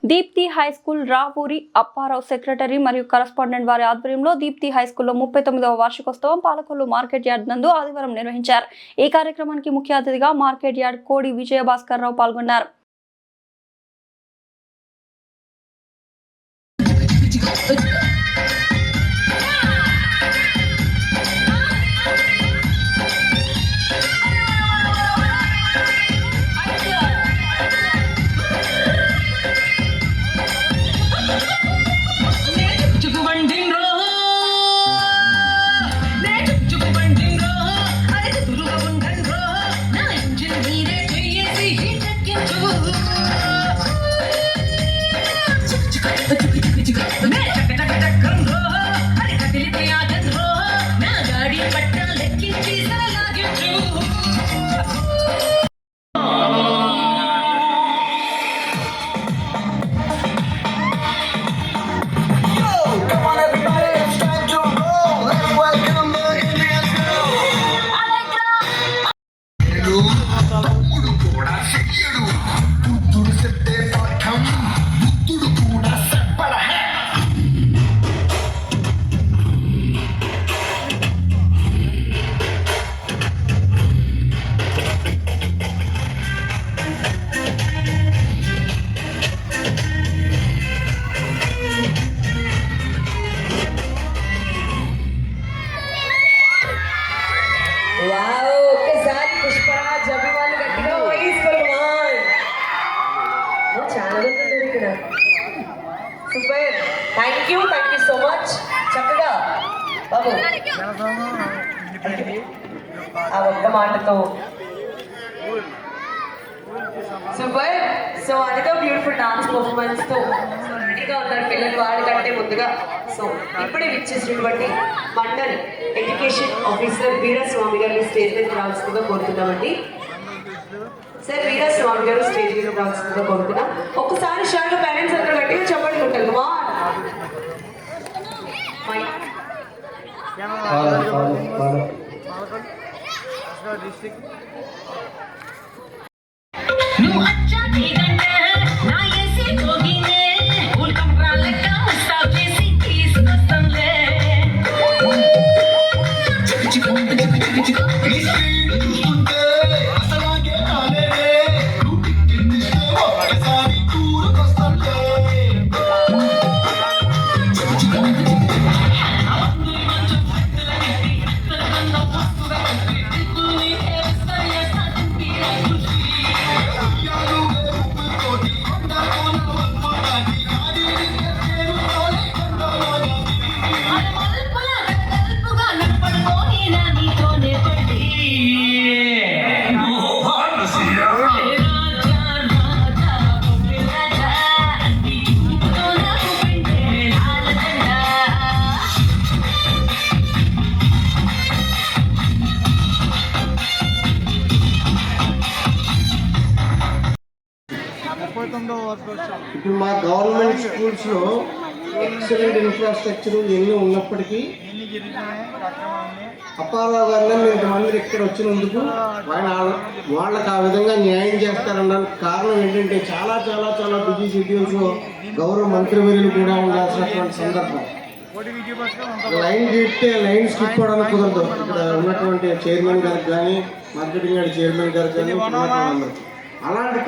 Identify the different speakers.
Speaker 1: Deepti high school Ravuri Apparao secretary మరియు correspondent వారి ఆధ్వర్యంలో దీప్తి హై స్కూల్లో 39వ వార్షికోత్సవం పాలకొల్లు మార్కెట్ యార్డ్ నందు ఆదివారం నిర్వహించారు. ఈ కార్యక్రమానికి ముఖ్య అతిథిగా మార్కెట్ యార్డ్ కోడి విజయభాస్కర్ రావు పాల్గొన్నారు.
Speaker 2: Super. Thank you so much. చక్కగా బాబు ఆ ఒక్క మాటతో సూపర్. సో అదితో బ్యూటిఫుల్ డాన్స్ పర్ఫార్మెన్స్ తో రెడీగా ఉన్నారు పిల్లలు వాళ్ళకంటే ముందుగా. సో ఇప్పుడే విచ్చేసినటువంటి మండల్ ఎడ్యుకేషన్ ఆఫీసర్ వీరస్వామి గారిని స్టేజ్ మీద రావాల్సిందిగా కోరుతున్నామండి. సార్ వీరస్వామి గారు స్టేజ్ మీద రావాల్సిందిగా కోరుతున్నాం. ఒక్కసారి షార్ట్ పేరెంట్స్ అందరూ గట్టిగా చెప్పండి ఉంటారు.
Speaker 3: ఇప్పుడు మా గవర్నమెంట్ స్కూల్స్లో ఎక్సలెంట్ ఇన్ఫ్రాస్ట్రక్చర్ ఎన్ని ఉన్నప్పటికీ అప్పారావు గారిని మీరు ఇంతమంది ఇక్కడ వచ్చినందుకు ఆయన వాళ్ళకి ఆ విధంగా న్యాయం చేస్తారనడానికి కారణం ఏంటంటే చాలా చాలా చాలా బిజీ షెడ్యూల్స్లో గౌరవ మంత్రివర్యులు కూడా ఉండాల్సినటువంటి సందర్భం. లైన్ గీస్తే లైన్ స్కిప్ అవడానికి కుదరదు. ఇక్కడ ఉన్నటువంటి చైర్మన్ గారికి కానీ మార్కెటింగ్ యార్డ్ చైర్మన్ గారికి కానీ అలాంటి